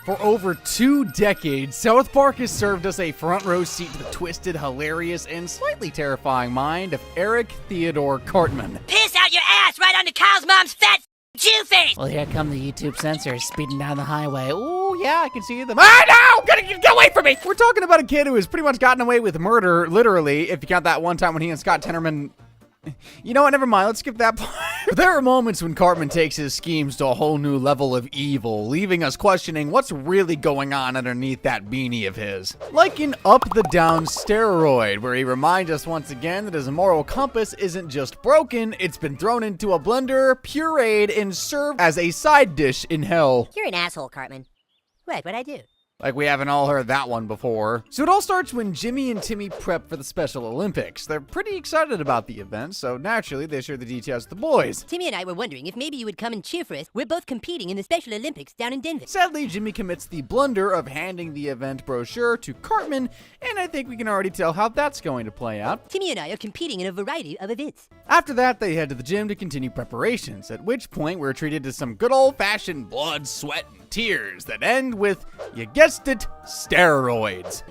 For over 2 decades, South Park has served us a front row seat to the twisted, hilarious, and slightly terrifying mind of Eric Theodore Cartman. Piss out your ass right onto Kyle's mom's fat Jew face! Well, here come the YouTube censors speeding down the highway. Oh, yeah, I can see them. Ah, no! Get away from me! We're talking about a kid who has pretty much gotten away with murder, literally, if you count that one time when he and Scott Tenorman... You know what, never mind, let's skip that part. There are moments when Cartman takes his schemes to a whole new level of evil, leaving us questioning what's really going on underneath that beanie of his. Like in Up the Down Steroid, where he reminds us once again that his moral compass isn't just broken, it's been thrown into a blender, pureed, and served as a side dish in hell. You're an asshole, Cartman. What'd I do? Like we haven't all heard that one before. So it all starts when Jimmy and Timmy prep for the Special Olympics. They're pretty excited about the event, so naturally they share the details with the boys. Timmy and I were wondering if maybe you would come and cheer for us. We're both competing in the Special Olympics down in Denver. Sadly, Jimmy commits the blunder of handing the event brochure to Cartman, and I think we can already tell how that's going to play out. Timmy and I are competing in a variety of events. After that, they head to the gym to continue preparations, at which point we're treated to some good old-fashioned blood, sweat, and tears that end with, you guessed it, steroids.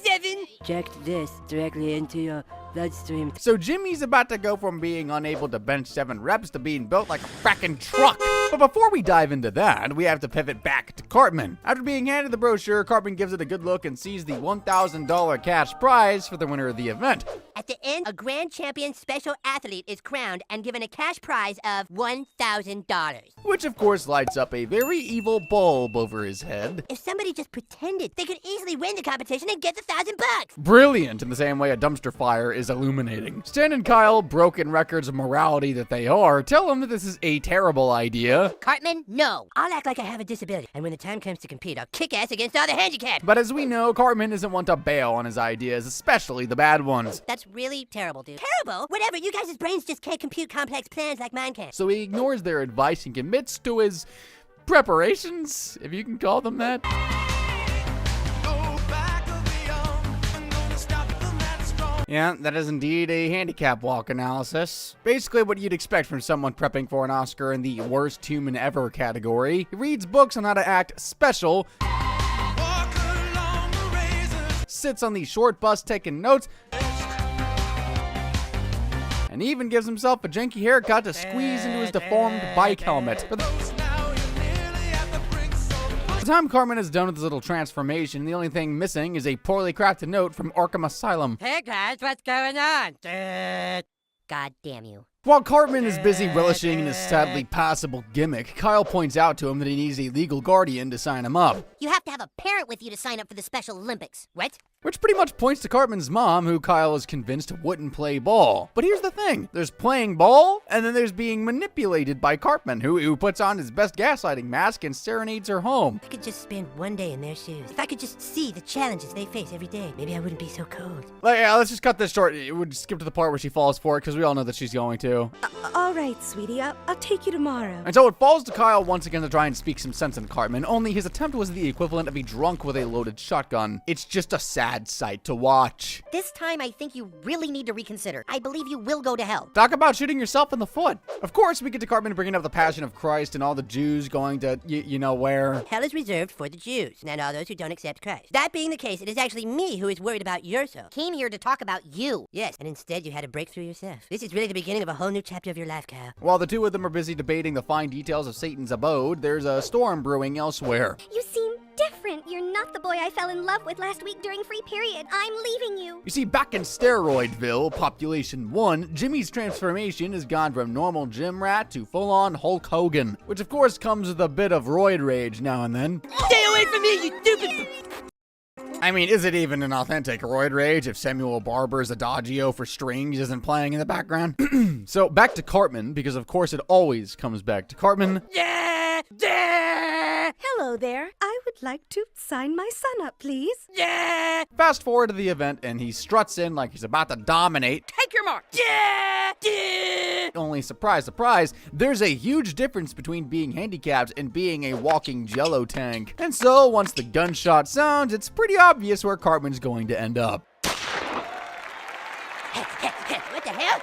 7. Inject this directly into your bloodstream. So Jimmy's about to go from being unable to bench 7 reps to being built like a frackin' truck. But before we dive into that, we have to pivot back to Cartman. After being handed the brochure, Cartman gives it a good look and sees the $1,000 cash prize for the winner of the event. At the end, a grand champion special athlete is crowned and given a cash prize of $1,000. Which of course lights up a very evil bulb over his head. If somebody just pretended, they could easily win the competition and get the $1,000. Brilliant, in the same way a dumpster fire is illuminating. Stan and Kyle, broken records of morality that they are, tell him that this is a terrible idea. Cartman, no. I'll act like I have a disability, and when the time comes to compete, I'll kick ass against all the handicapped. But as we know, Cartman isn't one to bail on his ideas, especially the bad ones. That's really terrible, dude. Terrible? Whatever, you guys' brains just can't compute complex plans like mine can. So he ignores their advice and commits to his preparations, if you can call them that. Yeah, that is indeed a handicap walk analysis. Basically what you'd expect from someone prepping for an Oscar in the worst human ever category. He reads books on how to act special, sits on the short bus taking notes, and even gives himself a janky haircut to squeeze into his deformed bike helmet. But by the time Cartman is done with his little transformation, the only thing missing is a poorly crafted note from Arkham Asylum. Hey guys, what's going on? God damn you. While Cartman is busy relishing in his sadly passable gimmick, Kyle points out to him that he needs a legal guardian to sign him up. You have to have a parent with you to sign up for the Special Olympics. What? Which pretty much points to Cartman's mom, who Kyle is convinced wouldn't play ball. But here's the thing. There's playing ball, and then there's being manipulated by Cartman, who puts on his best gaslighting mask and serenades her home. I could just spend one day in their shoes. If I could just see the challenges they face every day, maybe I wouldn't be so cold. Let's just cut this short. We'll just skip to the part where she falls for it, because we all know that she's going to. All right, sweetie, I'll take you tomorrow. And so it falls to Kyle once again to try and speak some sense into Cartman, only his attempt was the equivalent of a drunk with a loaded shotgun. It's just a sad sight to watch. This time, I think you really need to reconsider. I believe you will go to hell. Talk about shooting yourself in the foot. Of course, we get to Cartman bringing up the Passion of Christ and all the Jews going to, you know where. Hell is reserved for the Jews and all those who don't accept Christ. That being the case, it is actually me who is worried about your soul. Came here to talk about you. Yes, and instead you had a breakthrough yourself. This is really the beginning of a whole new chapter of your life, Kyle. While the two of them are busy debating the fine details of Satan's abode, there's a storm brewing elsewhere. You seem different. You're not the boy I fell in love with last week during free period. I'm leaving you. You see, back in Steroidville, Population 1, Jimmy's transformation has gone from normal gym rat to full-on Hulk Hogan, which of course comes with a bit of roid rage now and then. Stay away from me, you stupid... I mean, is it even an authentic roid rage if Samuel Barber's Adagio for strings isn't playing in the background? So back to Cartman, because of course it always comes back to Cartman. Yeah! Yeah! Hello there. I would like to sign my son up, please. Yeah! Fast forward to the event, and he struts in like he's about to dominate. Take your mark! Yeah! Yeah! Only surprise, surprise, there's a huge difference between being handicapped and being a walking jello tank. And so, once the gunshot sounds, it's pretty obvious where Cartman's going to end up. What the hell?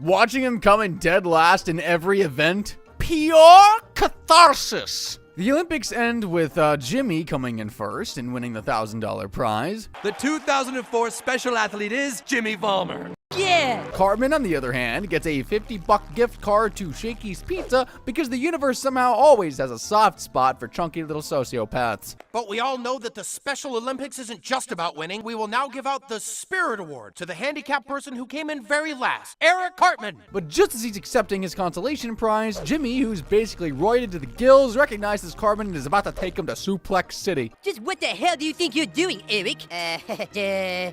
Watching him come in dead last in every event, pure catharsis. The Olympics end with Jimmy coming in first and winning the $1,000 prize. The 2004 special athlete is Jimmy Vollmer. Yeah! Cartman, on the other hand, gets a $50 gift card to Shakey's Pizza because the universe somehow always has a soft spot for chunky little sociopaths. But we all know that the Special Olympics isn't just about winning. We will now give out the Spirit Award to the handicapped person who came in very last, Eric Cartman. But just as he's accepting his consolation prize, Jimmy, who's basically roided to the gills, recognizes Cartman and is about to take him to Suplex City. Just what the hell do you think you're doing, Eric?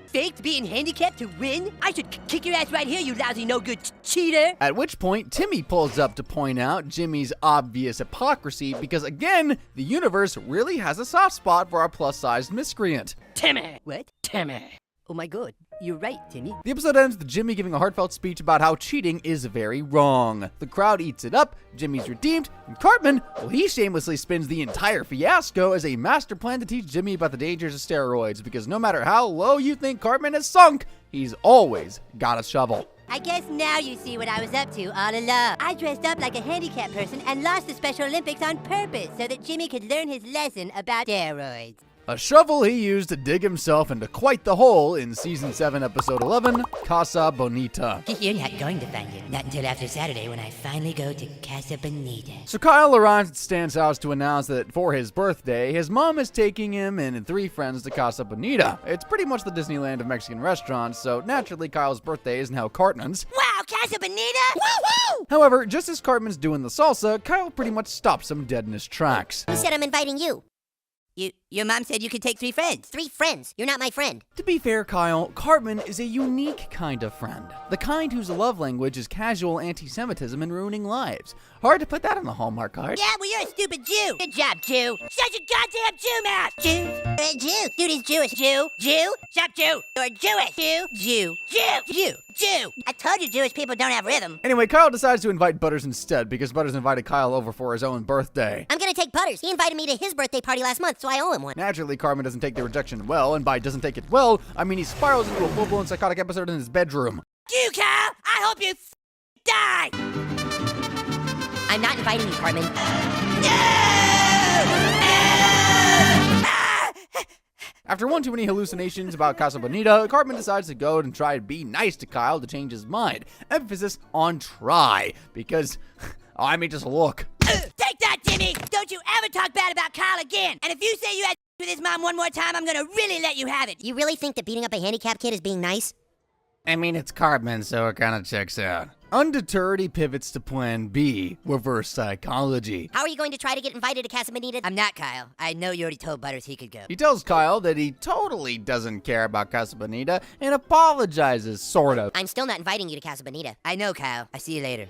Faked being handicapped to win? I should kick your ass right here, you lousy no-good cheater! At which point, Timmy pulls up to point out Jimmy's obvious hypocrisy because, again, the universe really has a soft spot for our plus-sized miscreant. Timmy! What? Timmy. Oh my god, you're right, Timmy. The episode ends with Jimmy giving a heartfelt speech about how cheating is very wrong. The crowd eats it up, Jimmy's redeemed, and Cartman, well, he shamelessly spins the entire fiasco as a master plan to teach Jimmy about the dangers of steroids, because no matter how low you think Cartman has sunk, he's always got a shovel. I guess now you see what I was up to all along. I dressed up like a handicapped person and lost the Special Olympics on purpose so that Jimmy could learn his lesson about steroids. A shovel he used to dig himself into quite the hole in Season 7, Episode 11, Casa Bonita. You're not going to find it. Not until after Saturday when I finally go to Casa Bonita. So Kyle arrives at Stan's house to announce that for his birthday, his mom is taking him and 3 friends to Casa Bonita. It's pretty much the Disneyland of Mexican restaurants, so naturally Kyle's birthday is now Cartman's. Wow, Casa Bonita! Woo-woo! However, just as Cartman's doing the salsa, Kyle pretty much stops him dead in his tracks. Who said I'm inviting you? Your mom said you could take 3 friends. 3 friends. You're not my friend. To be fair, Kyle, Cartman is a unique kind of friend. The kind whose love language is casual anti-Semitism and ruining lives. Hard to put that on the Hallmark card. Yeah, well, you're a stupid Jew. Good job, Jew. Shut your goddamn Jew mouth. Jew. Jew. Dude is Jewish. Jew. Jew. Stop Jew. You're Jewish. Jew. Jew. Jew. Jew. Jew. I told you Jewish people don't have rhythm. Anyway, Kyle decides to invite Butters instead because Butters invited Kyle over for his own birthday. I'm gonna take Butters. He invited me to his birthday party last month, so I owe him one. Naturally, Cartman doesn't take the rejection well, and by doesn't take it well, I mean he spirals into a full-blown psychotic episode in his bedroom. You, Kyle, I hope you die. I'm not inviting you, Cartman. After one too many hallucinations about Casa Bonita, Cartman decides to go and try to be nice to Kyle to change his mind. Emphasis on try, because, I mean, just look. Take that, Timmy! Don't you ever talk bad about Kyle again! And if you say you had with his mom one more time, I'm gonna really let you have it! You really think that beating up a handicapped kid is being nice? I mean, it's Cartman, so it kind of checks out. Undeterred, he pivots to plan B, reverse psychology. How are you going to try to get invited to Casa Bonita? I'm not, Kyle. I know you already told Butters he could go. He tells Kyle that he totally doesn't care about Casa Bonita and apologizes, sort of. I'm still not inviting you to Casa Bonita. I know, Kyle. I see you later.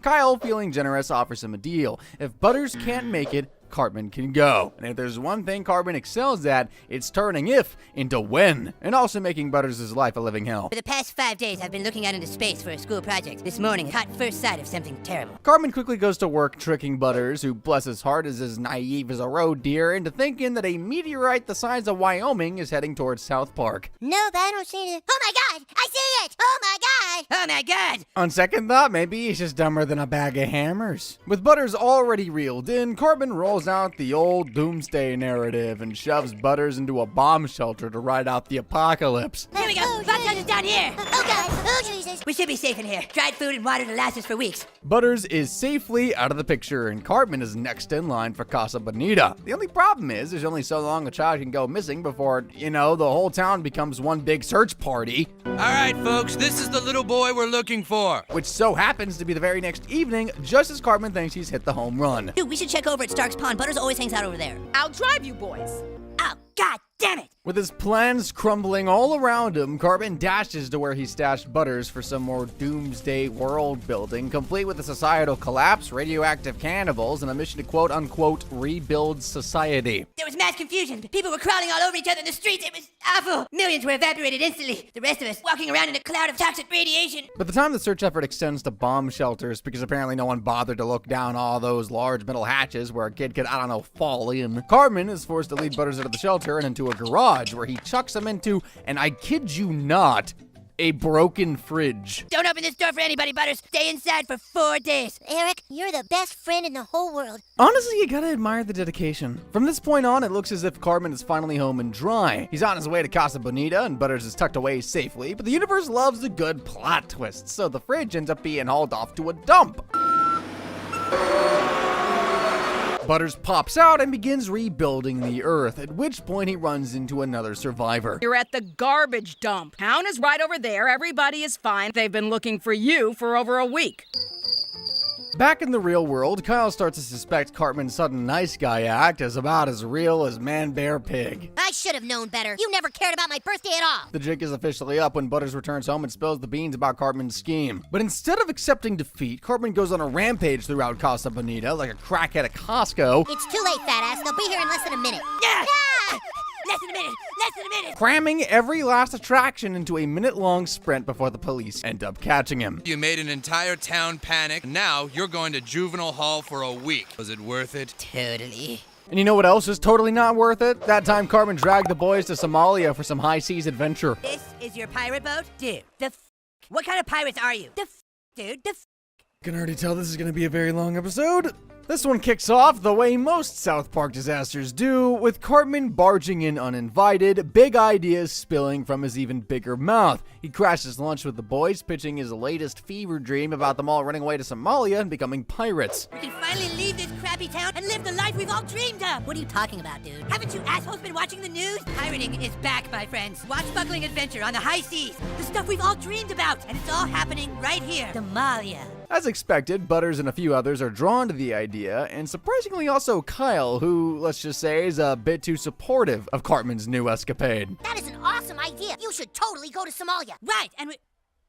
Kyle, feeling generous, offers him a deal. If Butters can't make it, Cartman can go. And if there's one thing Cartman excels at, it's turning if into when, and also making Butters' life a living hell. For the past 5 days, I've been looking out into space for a school project. This morning, I caught first sight of something terrible. Cartman quickly goes to work tricking Butters, who, bless his heart, is as naive as a road deer, into thinking that a meteorite the size of Wyoming is heading towards South Park. No, but I don't see it. Oh my god! I see it! Oh my god! Oh my god! On second thought, maybe he's just dumber than a bag of hammers. With Butters already reeled in, Cartman rolls out the old doomsday narrative and shoves Butters into a bomb shelter to ride out the apocalypse. Here we go! Bomb shelter's down here! Oh god! Oh Jesus! We should be safe in here. Dried food and water to last us for weeks. Butters is safely out of the picture, and Cartman is next in line for Casa Bonita. The only problem is, there's only so long a child can go missing before, the whole town becomes one big search party. All right, folks, this is the little boy we're looking for. Which so happens to be the very next evening, just as Cartman thinks he's hit the home run. Dude, we should check over at Stark's Pond. Butters always hangs out over there. I'll drive you boys. Oh, god damn it! With his plans crumbling all around him, Cartman dashes to where he stashed Butters for some more doomsday world building, complete with a societal collapse, radioactive cannibals, and a mission to quote-unquote rebuild society. There was mass confusion. People were crawling all over each other in the streets. It was awful. Millions were evaporated instantly. The rest of us walking around in a cloud of toxic radiation. By the time the search effort extends to bomb shelters, because apparently no one bothered to look down all those large metal hatches where a kid could, fall in, Cartman is forced to lead Butters out of the shelter and into a garage where he chucks him into, and I kid you not, a broken fridge. Don't open this door for anybody, Butters. Stay inside for 4 days. Eric, you're the best friend in the whole world. Honestly, you gotta admire the dedication. From this point on, it looks as if Cartman is finally home and dry. He's on his way to Casa Bonita, and Butters is tucked away safely, but the universe loves a good plot twist, so the fridge ends up being hauled off to a dump. Butters pops out and begins rebuilding the Earth, at which point he runs into another survivor. You're at the garbage dump. Town is right over there. Everybody is fine. They've been looking for you for over a week. Back in the real world, Kyle starts to suspect Cartman's sudden nice guy act is about as real as Man Bear Pig. I should have known better. You never cared about my birthday at all. The jig is officially up when Butters returns home and spills the beans about Cartman's scheme. But instead of accepting defeat, Cartman goes on a rampage throughout Casa Bonita like a crackhead at Costco, It's too late, fat ass. They'll be here in less than a minute. Yeah! Ah! Less than a minute! Less than a minute! cramming every last attraction into a minute-long sprint before the police end up catching him. You made an entire town panic. Now you're going to juvenile hall for a week. Was it worth it? Totally. And you know what else is totally not worth it? That time Cartman dragged the boys to Somalia for some high seas adventure. This is your pirate boat? Dude, what kind of pirates are you? Dude, Can already tell this is going to be a very long episode. This one kicks off the way most South Park disasters do, with Cartman barging in uninvited, big ideas spilling from his even bigger mouth. He crashes lunch with the boys, pitching his latest fever dream about them all running away to Somalia and becoming pirates. We can finally leave this crappy town and live the life we've all dreamed of! What are you talking about, dude? Haven't you assholes been watching the news? Pirating is back, my friends. Swashbuckling adventure on the high seas. The stuff we've all dreamed about. And it's all happening right here. Somalia. As expected, Butters and a few others are drawn to the idea, and surprisingly also Kyle, who, let's just say, is a bit too supportive of Cartman's new escapade. That is an awesome idea. You should totally go to Somalia. Right, and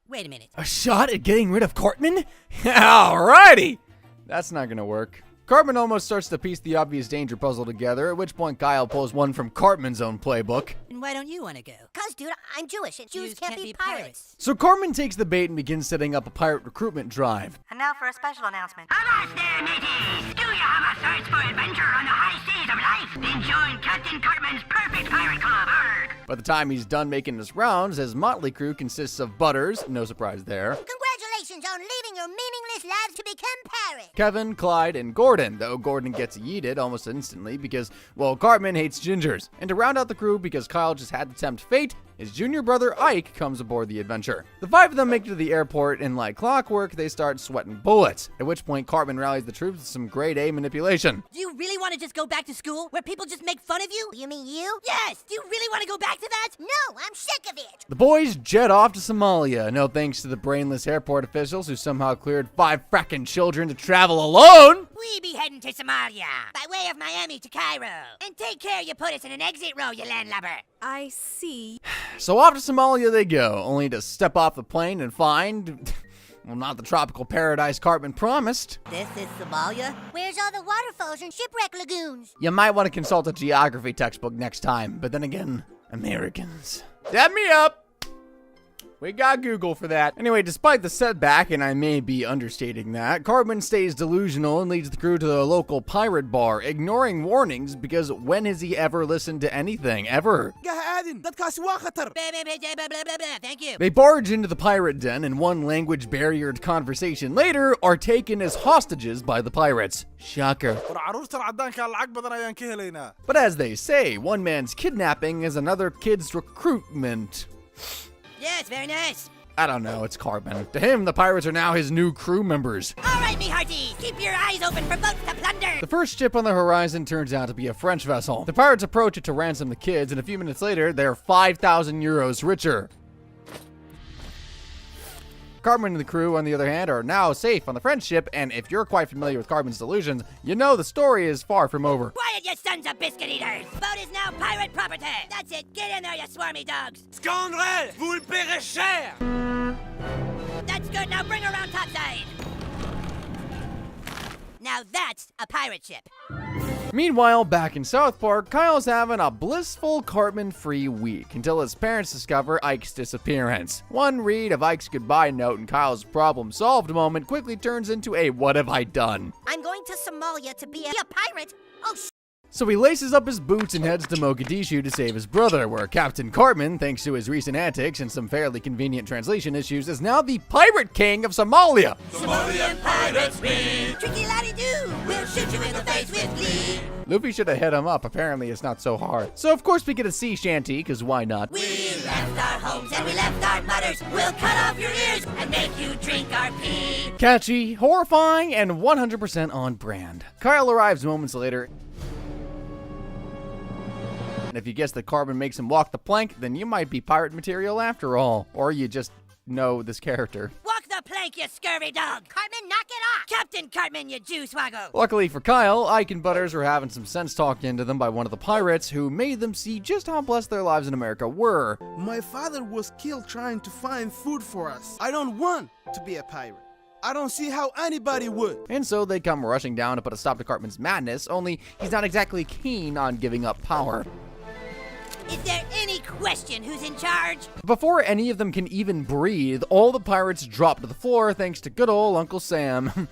wait a minute. A shot at getting rid of Cartman? Alrighty! That's not gonna work. Cartman almost starts to piece the obvious danger puzzle together, at which point Kyle pulls one from Cartman's own playbook. And why don't you want to go? Cause, dude, I'm Jewish, and Jews can't be pirates. So Cartman takes the bait and begins setting up a pirate recruitment drive. And now for a special announcement. Avast there, mateys! Do you have a thirst for adventure on the high seas of life? Then join Captain Cartman's perfect pirate club. Arg! By the time he's done making his rounds, his motley crew consists of Butters, no surprise there, Congratulations on leaving your meaningless lives to become pirates. Kevin, Clyde, and Gordon, though Gordon gets yeeted almost instantly because, well, Cartman hates gingers. And to round out the crew, because Kyle just had to tempt fate, his junior brother Ike comes aboard the adventure. The five of them make it to the airport, and like clockwork, they start sweating bullets, at which point Cartman rallies the troops with some grade A manipulation. Do you really want to just go back to school where people just make fun of you? You mean you? Yes! Do you really want to go back to that? No, I'm sick of it. The boys jet off to Somalia, no thanks to the brainless airport officials who somehow cleared 5 frackin' children to travel alone. We be heading to Somalia, by way of Miami to Cairo. And take care you put us in an exit row, you landlubber. I see. So off to Somalia they go, only to step off the plane and find, well, not the tropical paradise Cartman promised. This is Somalia? Where's all the waterfalls and shipwreck lagoons? You might want to consult a geography textbook next time, but then again, Americans. Dab me up! We got Google for that. Anyway, despite the setback, and I may be understating that, Cartman stays delusional and leads the crew to the local pirate bar, ignoring warnings because when has he ever listened to anything, ever? Thank you. They barge into the pirate den and one language-barriered conversation later are taken as hostages by the pirates. Shocker. But as they say, one man's kidnapping is another kid's recruitment. Yes, very nice. I don't know, it's Cartman. To him, the pirates are now his new crew members. All right, me hearties, keep your eyes open for boats to plunder. The first ship on the horizon turns out to be a French vessel. The pirates approach it to ransom the kids, and a few minutes later, they're 5,000 euros richer. Cartman and the crew, on the other hand, are now safe on the French ship, and if you're quite familiar with Cartman's delusions, you know the story is far from over. Quiet, you sons of biscuit eaters! Boat is now pirate property! That's it, get in there, you swarmy dogs! Scoundrel! Vous le paierez cher! That's good, now bring her around topside! Now that's a pirate ship. Meanwhile, back in South Park, Kyle's having a blissful Cartman-free week until his parents discover Ike's disappearance. One read of Ike's goodbye note and Kyle's problem-solved moment quickly turns into a what have I done? I'm going to Somalia to be a pirate. Oh, So he laces up his boots and heads to Mogadishu to save his brother, where Captain Cartman, thanks to his recent antics and some fairly convenient translation issues, is now the Pirate King of Somalia. Somalian pirates be tricky laddie-doo. We'll shoot you in the face with glee. Luffy should have hit him up. Apparently it's not so hard. So of course we get a sea shanty, because why not? We left our homes and we left our mothers. We'll cut off your ears and make you drink our pee. Catchy, horrifying, and 100% on brand. Kyle arrives moments later. And if you guess that Cartman makes him walk the plank, then you might be pirate material after all. Or you just know this character. Walk the plank, you scurvy dog. Cartman, knock it off. Captain Cartman, you Jew swaggle. Luckily for Kyle, Ike and Butters are having some sense talked into them by one of the pirates who made them see just how blessed their lives in America were. My father was killed trying to find food for us. I don't want to be a pirate. I don't see how anybody would. And so they come rushing down to put a stop to Cartman's madness, only he's not exactly keen on giving up power. Is there any question who's in charge? Before any of them can even breathe, all the pirates drop to the floor thanks to good old Uncle Sam.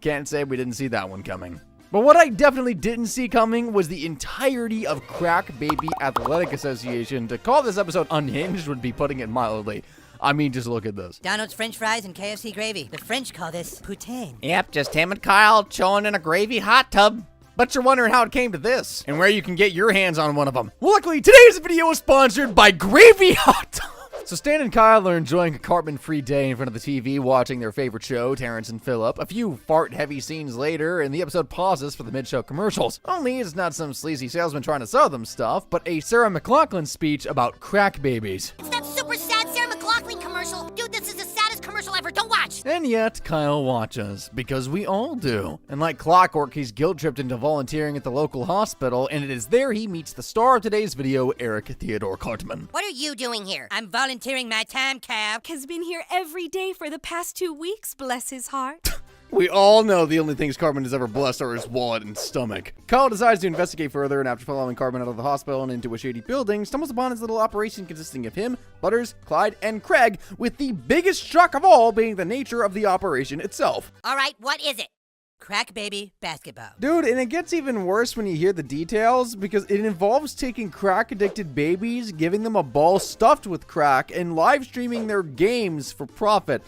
Can't say we didn't see that one coming. But what I definitely didn't see coming was the entirety of Crack Baby Athletic Association. To call this episode unhinged would be putting it mildly. I mean, just look at this. Donald's French fries and KFC gravy. The French call this poutine. Yep, just him and Kyle chilling in a gravy hot tub. But you're wondering how it came to this, and where you can get your hands on one of them. Well, luckily, today's video is sponsored by Gravy Hot Tub. So Stan and Kyle are enjoying a Cartman-free day in front of the TV, watching their favorite show, Terrence and Phillip. A few fart-heavy scenes later, and the episode pauses for the mid-show commercials. Only it's not some sleazy salesman trying to sell them stuff, but a Sarah McLachlan speech about crack babies. It's that super sad Sarah McLachlan commercial. Dude, this is the saddest commercial ever. Don't watch. And yet, Kyle watches, because we all do. And like clockwork, he's guilt-tripped into volunteering at the local hospital, and it is there he meets the star of today's video, Eric Theodore Cartman. What are you doing here? I'm volunteering my time, Cal. Has been here every day for the past 2 weeks, bless his heart. We all know the only things Cartman has ever blessed are his wallet and stomach. Kyle decides to investigate further, and after following Cartman out of the hospital and into a shady building, stumbles upon his little operation consisting of him, Butters, Clyde, and Craig, with the biggest shock of all being the nature of the operation itself. All right, what is it? Crack baby basketball. Dude, and it gets even worse when you hear the details, because it involves taking crack-addicted babies, giving them a ball stuffed with crack, and live streaming their games for profit.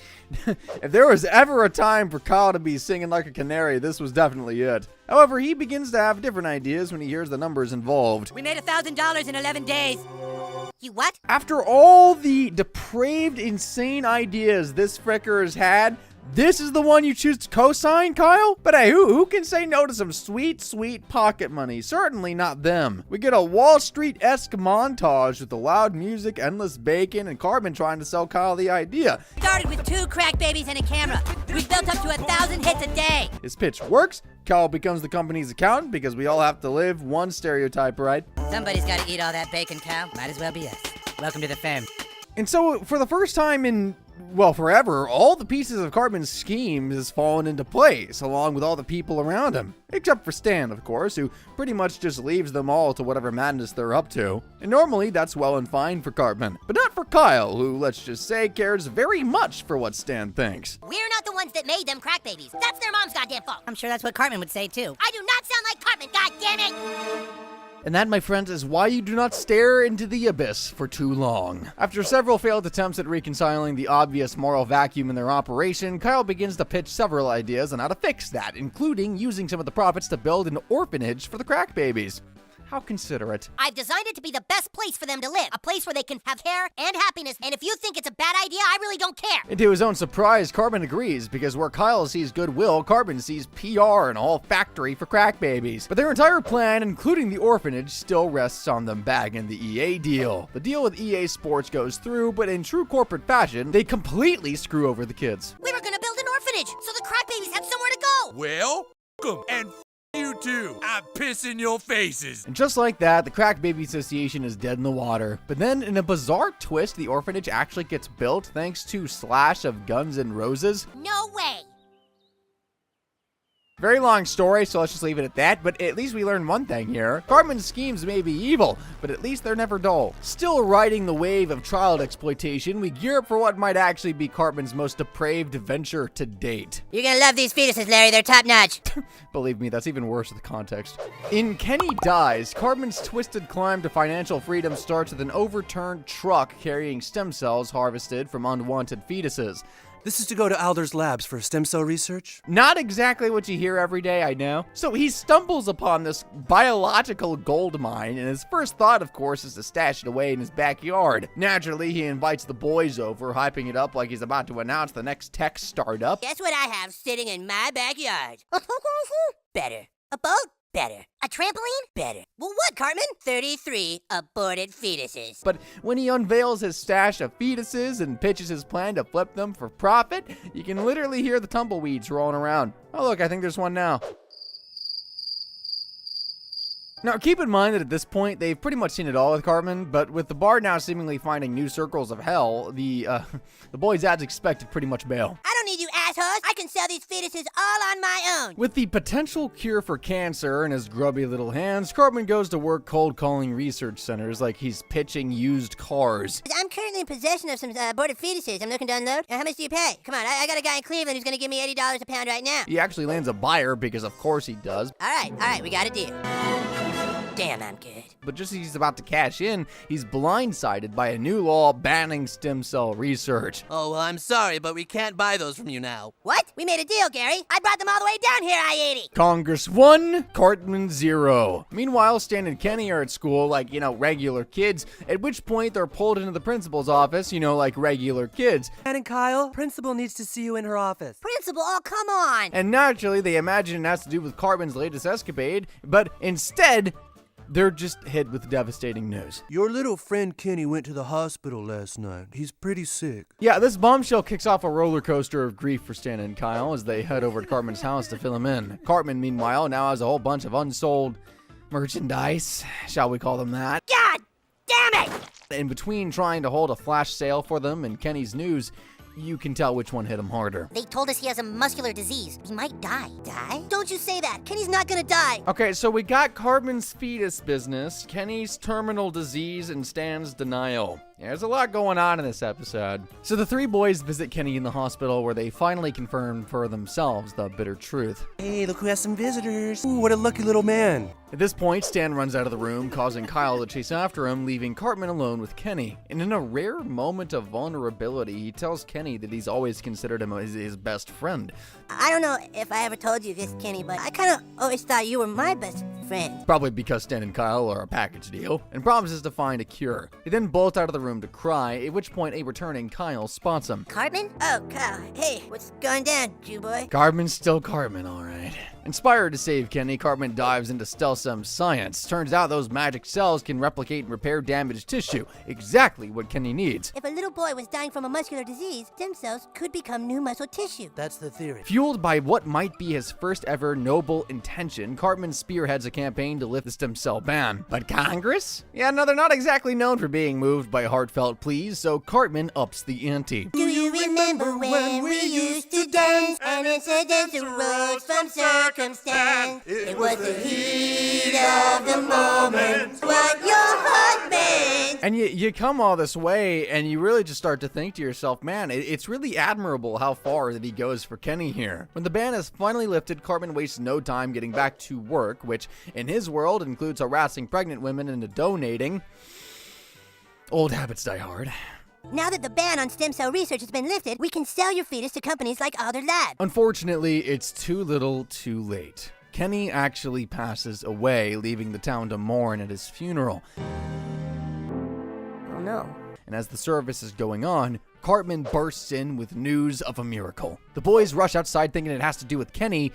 If there was ever a time for Kyle to be singing like a canary, this was definitely it. However, he begins to have different ideas when he hears the numbers involved. We made $1,000 in 11 days. You what? After all the depraved, insane ideas this fricker has had, this is the one you choose to co-sign, Kyle? But hey, who can say no to some sweet, sweet pocket money? Certainly not them. We get a Wall Street-esque montage with the loud music, endless bacon, and Cartman trying to sell Kyle the idea. Started with 2 crack babies and a camera. We've built up to 1,000 hits a day. His pitch works. Kyle becomes the company's accountant because we all have to live one stereotype, right? Somebody's got to eat all that bacon, Cal. Might as well be us. Welcome to the fam. And so, for the first time in, well, forever, all the pieces of Cartman's scheme has fallen into place, along with all the people around him. Except for Stan, of course, who pretty much just leaves them all to whatever madness they're up to. And normally, that's well and fine for Cartman. But not for Kyle, who, let's just say, cares very much for what Stan thinks. We're not the ones that made them crack babies. That's their mom's goddamn fault. I'm sure that's what Cartman would say, too. I do not sound like Cartman, goddammit! And that, my friends, is why you do not stare into the abyss for too long. After several failed attempts at reconciling the obvious moral vacuum in their operation, Kyle begins to pitch several ideas on how to fix that, including using some of the profits to build an orphanage for the crack babies. How considerate. I've designed it to be the best place for them to live. A place where they can have hair and happiness. And if you think it's a bad idea, I really don't care. And to his own surprise, Cartman agrees, because where Kyle sees goodwill, Cartman sees PR and a whole factory for crack babies. But their entire plan, including the orphanage, still rests on them bagging the EA deal. The deal with EA Sports goes through, but in true corporate fashion, they completely screw over the kids. We were gonna build an orphanage, so the crack babies have somewhere to go. Well, welcome, and you too. I piss in your faces. And just like that, the Crack Baby Association is dead in the water. But then, in a bizarre twist, the orphanage actually gets built thanks to Slash of Guns N' Roses. No way. Very long story, so let's just leave it at that, but at least we learned one thing here. Cartman's schemes may be evil, but at least they're never dull. Still riding the wave of child exploitation, we gear up for what might actually be Cartman's most depraved venture to date. You're gonna love these fetuses, Larry. They're top notch. Believe me, that's even worse with the context. In Kenny Dies, Cartman's twisted climb to financial freedom starts with an overturned truck carrying stem cells harvested from unwanted fetuses. This is to go to Alder's labs for stem cell research? Not exactly what you hear every day, I know. So he stumbles upon this biological gold mine, and his first thought, of course, is to stash it away in his backyard. Naturally, he invites the boys over, hyping it up like he's about to announce the next tech startup. Guess what I have sitting in my backyard? Better. A boat? Better. A trampoline? Better. Well, what, Cartman? 33 aborted fetuses. But when he unveils his stash of fetuses and pitches his plan to flip them for profit, you can literally hear the tumbleweeds rolling around. Oh look, I think there's one now. Now, keep in mind that at this point, they've pretty much seen it all with Cartman, but with the bar now seemingly finding new circles of hell, the boys as expected pretty much bail. I don't need you assholes. I can sell these fetuses all on my own. With the potential cure for cancer in his grubby little hands, Cartman goes to work cold calling research centers like he's pitching used cars. I'm currently in possession of some aborted fetuses. I'm looking to unload. How much do you pay? Come on, I got a guy in Cleveland who's gonna give me $80 a pound right now. He actually lands a buyer because of course he does. All right, we got a deal. Damn, I'm good. But just as he's about to cash in, he's blindsided by a new law banning stem cell research. Oh, well, I'm sorry, but we can't buy those from you now. What? We made a deal, Gary. I brought them all the way down here, I-80. Congress 1, Cartman 0. Meanwhile, Stan and Kenny are at school like, regular kids, at which point they're pulled into the principal's office, like regular kids. Stan and Kyle, principal needs to see you in her office. Principal, oh, come on. And naturally, they imagine it has to do with Cartman's latest escapade, but instead, they're just hit with devastating news. Your little friend Kenny went to the hospital last night. He's pretty sick. Yeah, this bombshell kicks off a roller coaster of grief for Stan and Kyle as they head over to Cartman's house to fill him in. Cartman, meanwhile, now has a whole bunch of unsold merchandise, shall we call them that. God damn it! In between trying to hold a flash sale for them and Kenny's news, you can tell which one hit him harder. They told us he has a muscular disease. He might die. Die? Don't you say that. Kenny's not gonna die. Okay, so we got Cartman's fetus business, Kenny's terminal disease, and Stan's denial. Yeah, there's a lot going on in this episode. So the three boys visit Kenny in the hospital where they finally confirm for themselves the bitter truth. Hey, look who has some visitors. Ooh, what a lucky little man. At this point, Stan runs out of the room, causing Kyle to chase after him, leaving Cartman alone with Kenny. And in a rare moment of vulnerability, he tells Kenny that he's always considered him his best friend. I don't know if I ever told you this, Kenny, but I kind of always thought you were my best friend. Probably because Stan and Kyle are a package deal, and promises to find a cure. They then bolt out of the room to cry, at which point a returning Kyle spots him. Cartman? Oh, Kyle. Hey, what's going down, Jew boy? Cartman's still Cartman, alright. Inspired to save Kenny, Cartman dives into stem cell science. Turns out those magic cells can replicate and repair damaged tissue. Exactly what Kenny needs. If a little boy was dying from a muscular disease, stem cells could become new muscle tissue. That's the theory. Fueled by what might be his first ever noble intention, Cartman spearheads a campaign to lift the stem cell ban. But Congress? Yeah, no, they're not exactly known for being moved by heartfelt pleas, so Cartman ups the ante. Do you remember when we used to dance and incidents arose from circumstance? It was the heat of the moment. What your heart meant. And you come all this way, and you really just start to think to yourself, man, it's really admirable how far that he goes for Kenny here. When the ban is finally lifted, Cartman wastes no time getting back to work, which in his world includes harassing pregnant women into donating. Old habits die hard. Now that the ban on stem cell research has been lifted, we can sell your fetus to companies like Alder Lab. Unfortunately, it's too little too late. Kenny actually passes away, leaving the town to mourn at his funeral. Oh no. And as the service is going on, Cartman bursts in with news of a miracle. The boys rush outside thinking it has to do with Kenny,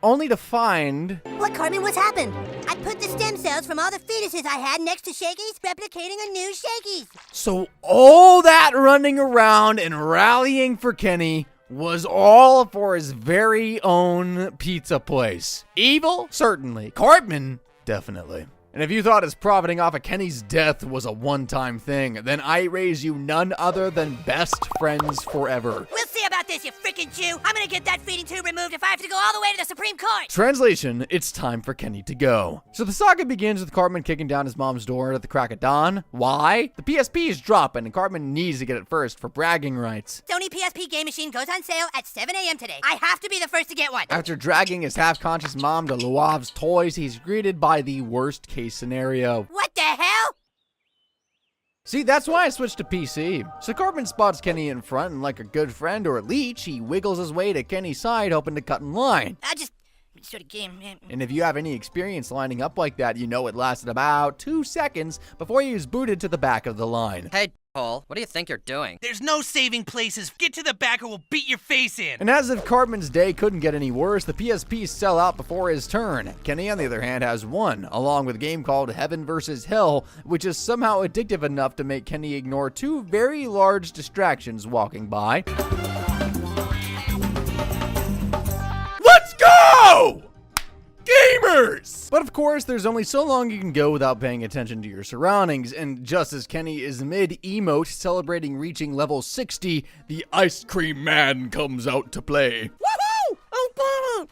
only to find... What, Cartman? What's happened? I put the stem cells from all the fetuses I had next to Shakey's, replicating a new Shakey's. So all that running around and rallying for Kenny was all for his very own pizza place. Evil? Certainly. Cartman? Definitely. And if you thought his profiting off of Kenny's death was a one-time thing, then I raise you none other than best friends forever. We'll see about this, you freaking resident Jew. I'm gonna get that feeding tube removed if I have to go all the way to the Supreme Court. Translation, it's time for Kenny to go. So the saga begins with Cartman kicking down his mom's door at the crack of dawn. Why? The PSP is dropping and Cartman needs to get it first for bragging rights. Sony PSP game machine goes on sale at 7 a.m. today. I have to be the first to get one. After dragging his half-conscious mom to Luav's toys, he's greeted by the worst case scenario. What the hell? See, that's why I switched to PC. So Cartman spots Kenny in front, and like a good friend or a leech, he wiggles his way to Kenny's side, hoping to cut in line. I just sort of game. And if you have any experience lining up like that, you know it lasted about 2 seconds before he was booted to the back of the line. Hey, Paul, what do you think you're doing? There's no saving places. Get to the back or we'll beat your face in. And as if Cartman's day couldn't get any worse, the PSPs sell out before his turn. Kenny, on the other hand, has one, along with a game called Heaven vs. Hell, which is somehow addictive enough to make Kenny ignore 2 very large distractions walking by. Let's go! Gamers! But of course, there's only so long you can go without paying attention to your surroundings, and just as Kenny is mid-emote celebrating reaching level 60, the Ice Cream Man comes out to play. Woohoo! I did it!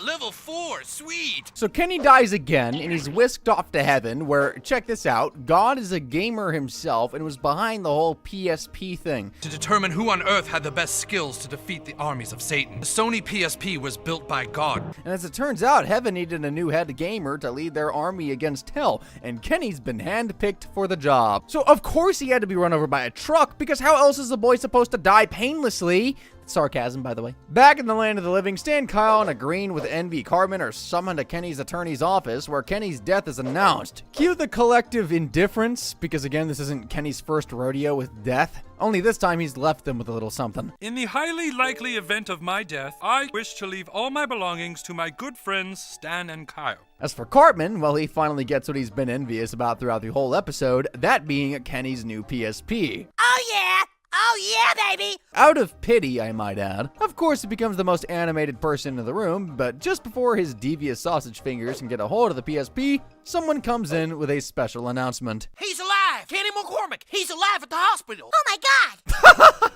Level 4, sweet! So Kenny dies again, and he's whisked off to heaven, where, check this out, God is a gamer himself and was behind the whole PSP thing. To determine who on Earth had the best skills to defeat the armies of Satan. The Sony PSP was built by God. And as it turns out, heaven needed a new head gamer to lead their army against hell, and Kenny's been handpicked for the job. So of course he had to be run over by a truck, because how else is a boy supposed to die painlessly? Sarcasm, by the way. Back in the land of the living, Stan, Kyle, and a green with envy Cartman are summoned to Kenny's attorney's office, where Kenny's death is announced. Cue the collective indifference, because again, this isn't Kenny's first rodeo with death. Only this time he's left them with a little something. In the highly likely event of my death, I wish to leave all my belongings to my good friends Stan and Kyle. As for Cartman, well, he finally gets what he's been envious about throughout the whole episode, that being Kenny's new PSP. Oh yeah! Oh yeah, baby! Out of pity, I might add. Of course, he becomes the most animated person in the room, but just before his devious sausage fingers can get a hold of the PSP, someone comes in with a special announcement. He's alive! Kenny McCormick! He's alive at the hospital! Oh my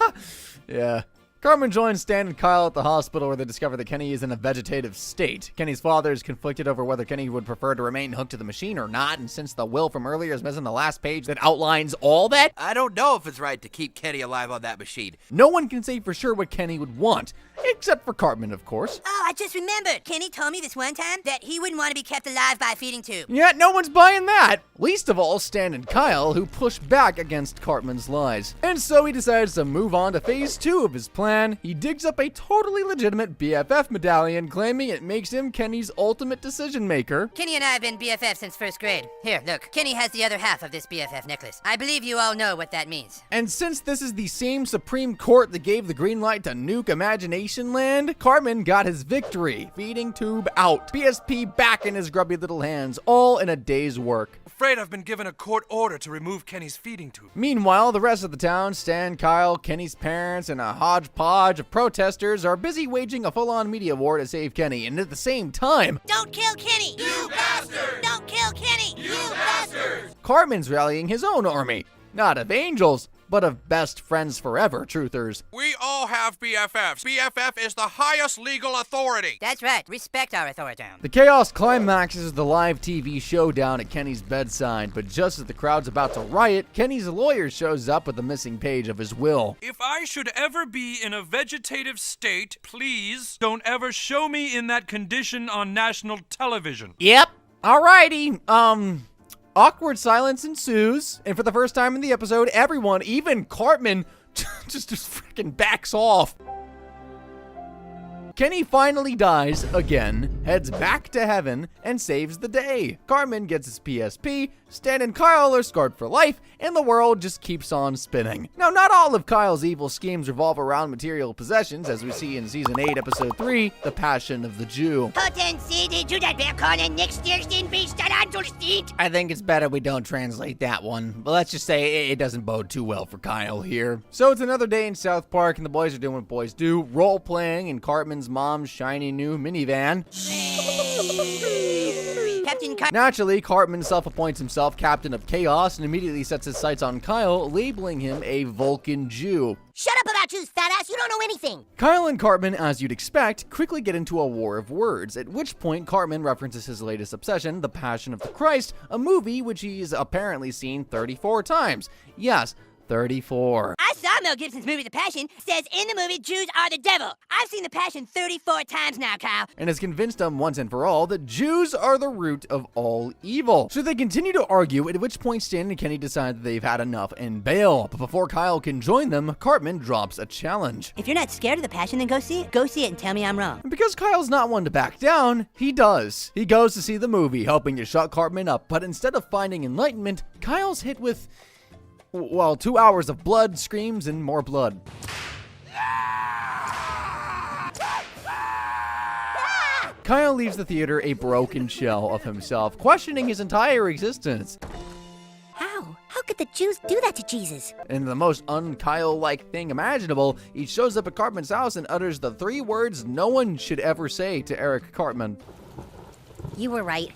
god! Yeah. Cartman joins Stan and Kyle at the hospital where they discover that Kenny is in a vegetative state. Kenny's father is conflicted over whether Kenny would prefer to remain hooked to the machine or not, and since the will from earlier is missing the last page that outlines all that, I don't know if it's right to keep Kenny alive on that machine. no one can say for sure what Kenny would want, except for Cartman, of course. Oh, I just remembered. Kenny told me this one time that he wouldn't want to be kept alive by a feeding tube. Yet no one's buying that. Least of all Stan and Kyle, who push back against Cartman's lies. And so he decides to move on to phase 2 of his plan. He digs up a totally legitimate BFF medallion, claiming it makes him Kenny's ultimate decision maker. Kenny and I have been BFF since first grade. Here, look. Kenny has the other half of this BFF necklace. I believe you all know what that means. And since this is the same Supreme Court that gave the green light to nuke Imagination Land, Cartman got his victory. Feeding tube out. PSP back in his grubby little hands, all in a day's work. Afraid I've been given a court order to remove Kenny's feeding tube. Meanwhile, the rest of the town, Stan, Kyle, Kenny's parents, and a hodgepodge of protesters are busy waging a full-on media war to save Kenny, and at the same time, Don't kill Kenny! You bastard! Don't kill Kenny! You bastard! Cartman's rallying his own army. Not of angels, but of best friends forever truthers. We all have BFFs. BFF is the highest legal authority. That's right. Respect our authority. The chaos climaxes the live TV showdown at Kenny's bedside, but just as the crowd's about to riot, Kenny's lawyer shows up with the missing page of his will. If I should ever be in a vegetative state, please don't ever show me in that condition on national television. Yep. Alrighty. Awkward silence ensues, and for the first time in the episode, everyone, even Cartman, just freaking backs off. Kenny finally dies again, heads back to heaven, and saves the day. Cartman gets his PSP, Stan and Kyle are scarred for life, and the world just keeps on spinning. Now, not all of Kyle's evil schemes revolve around material possessions, as we see in Season 8, Episode 3, The Passion of the Jew. I think it's better we don't translate that one, but let's just say it doesn't bode too well for Kyle here. So it's another day in South Park, and the boys are doing what boys do, role-playing in Cartman's mom's shiny new minivan. Naturally, Cartman self-appoints himself captain of chaos and immediately sets his sights on Kyle, labeling him a Vulcan Jew. Shut up about Jews, fat ass. You don't know anything. Kyle and Cartman, as you'd expect, quickly get into a war of words, at which point Cartman references his latest obsession, The Passion of the Christ, a movie which he's apparently seen 34 times. Yes, 34. I saw Mel Gibson's movie The Passion. Says in the movie, Jews are the devil. I've seen The Passion 34 times now, Kyle. And has convinced them once and for all that Jews are the root of all evil. So they continue to argue, at which point Stan and Kenny decide that they've had enough and bail. But before Kyle can join them, Cartman drops a challenge. If you're not scared of The Passion, then go see it. Go see it and tell me I'm wrong. And because Kyle's not one to back down, he does. He goes to see the movie, hoping to shut Cartman up. But instead of finding enlightenment, Kyle's hit with, well, 2 hours of blood, screams, and more blood. Kyle leaves the theater a broken shell of himself, questioning his entire existence. How? How could the Jews do that to Jesus? In the most un-Kyle-like thing imaginable, he shows up at Cartman's house and utters the 3 words no one should ever say to Eric Cartman. You were right.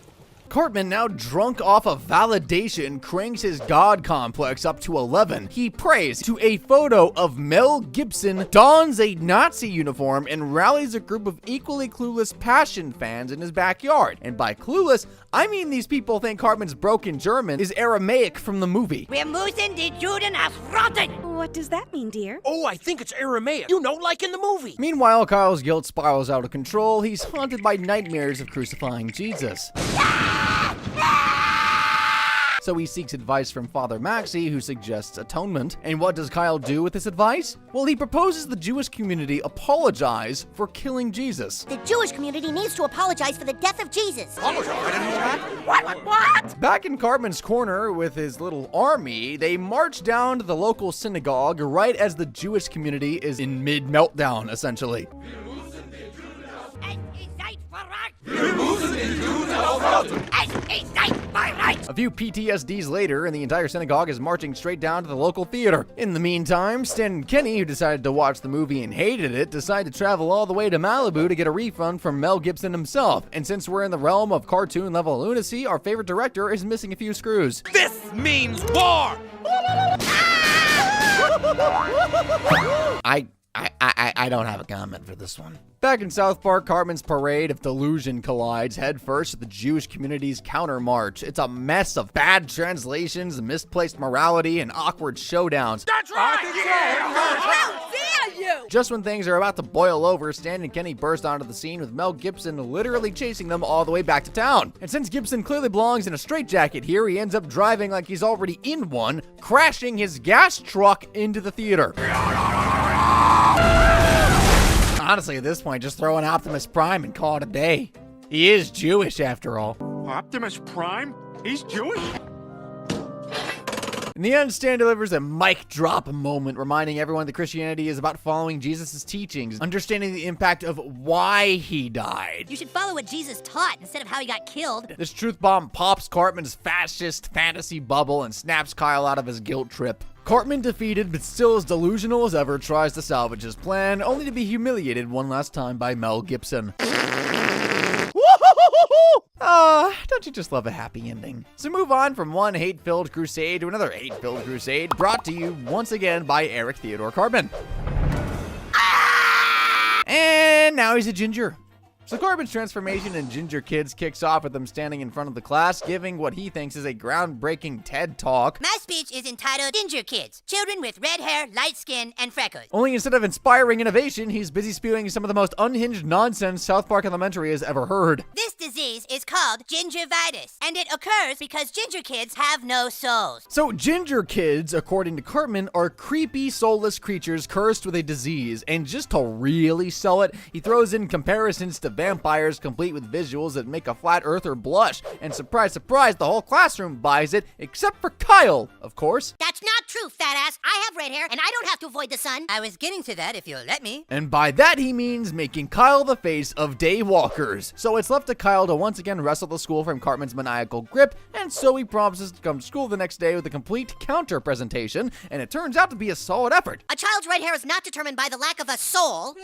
Cartman, now drunk off of validation, cranks his God complex up to 11. He prays to a photo of Mel Gibson, dons a Nazi uniform, and rallies a group of equally clueless Passion fans in his backyard. And by clueless, I mean these people think Cartman's broken German is Aramaic from the movie. Wir müssen die Juden ausrotten! What does that mean, dear? Oh, I think it's Aramaic. You know, like in the movie. Meanwhile, Kyle's guilt spirals out of control. He's haunted by nightmares of crucifying Jesus. So he seeks advice from Father Maxey, who suggests atonement. And what does Kyle do with this advice? Well, he proposes the Jewish community apologize for killing Jesus. The Jewish community needs to apologize for the death of Jesus. What? Back in Cartman's corner with his little army, they march down to the local synagogue right as the Jewish community is in mid-meltdown, essentially. A few PTSDs later, and the entire synagogue is marching straight down to the local theater. In the meantime, Stan and Kenny, who decided to watch the movie and hated it, decide to travel all the way to Malibu to get a refund from Mel Gibson himself. And since we're in the realm of cartoon-level lunacy, our favorite director is missing a few screws. This means war! I don't have a comment for this one. Back in South Park, Cartman's parade of delusion collides headfirst with the Jewish community's counter-march. It's a mess of bad translations, misplaced morality, and awkward showdowns. That's right! How dare you! Just when things are about to boil over, Stan and Kenny burst onto the scene with Mel Gibson literally chasing them all the way back to town. And since Gibson clearly belongs in a straitjacket here, he ends up driving like he's already in one, crashing his gas truck into the theater. Honestly, at this point, just throw in Optimus Prime and call it a day. He is Jewish, after all. Optimus Prime? He's Jewish? In the end, Stan delivers a mic drop moment, reminding everyone that Christianity is about following Jesus' teachings, understanding the impact of why he died. You should follow what Jesus taught instead of how he got killed. This truth bomb pops Cartman's fascist fantasy bubble and snaps Kyle out of his guilt trip. Cartman, defeated but still as delusional as ever, tries to salvage his plan, only to be humiliated one last time by Mel Gibson. Don't you just love a happy ending? So move on from one hate-filled crusade to another hate-filled crusade, brought to you once again by Eric Theodore Cartman. And now he's a ginger. So Cartman's transformation in Ginger Kids kicks off with them standing in front of the class, giving what he thinks is a groundbreaking TED Talk. My speech is entitled Ginger Kids, children with red hair, light skin, and freckles. Only instead of inspiring innovation, he's busy spewing some of the most unhinged nonsense South Park Elementary has ever heard. This disease is called gingivitis, and it occurs because ginger kids have no souls. So Ginger Kids, according to Cartman, are creepy, soulless creatures cursed with a disease, and just to really sell it, he throws in comparisons to vampires complete with visuals that make a flat earther blush. And surprise, surprise, the whole classroom buys it, except for Kyle, of course. That's not true, fat ass. I have red hair, and I don't have to avoid the sun. I was getting to that, if you'll let me. And by that he means making Kyle the face of daywalkers. So it's left to Kyle to once again wrestle the school from Cartman's maniacal grip, and so he promises to come to school the next day with a complete counter presentation, and it turns out to be a solid effort. A child's red hair is not determined by the lack of a soul,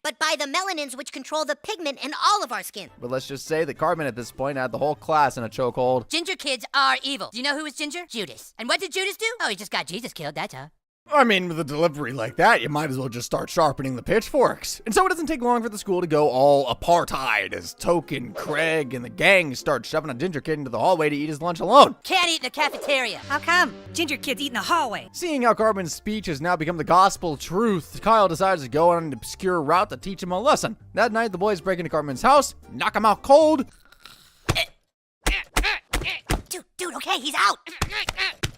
but by the melanins which control the pigment in all of our skin. But let's just say that Cartman at this point had the whole class in a chokehold. Ginger kids are evil. Do you know who was Ginger? Judas. And what did Judas do? Oh, he just got Jesus killed, that's all. I mean, with a delivery like that, you might as well just start sharpening the pitchforks. And so it doesn't take long for the school to go all apartheid as Token, Craig, and the gang start shoving a ginger kid into the hallway to eat his lunch alone. Can't eat in the cafeteria. How come? Ginger kids eat in the hallway. Seeing how Cartman's speech has now become the gospel truth, Kyle decides to go on an obscure route to teach him a lesson. That night, the boys break into Cartman's house, knock him out cold. Dude, okay, he's out.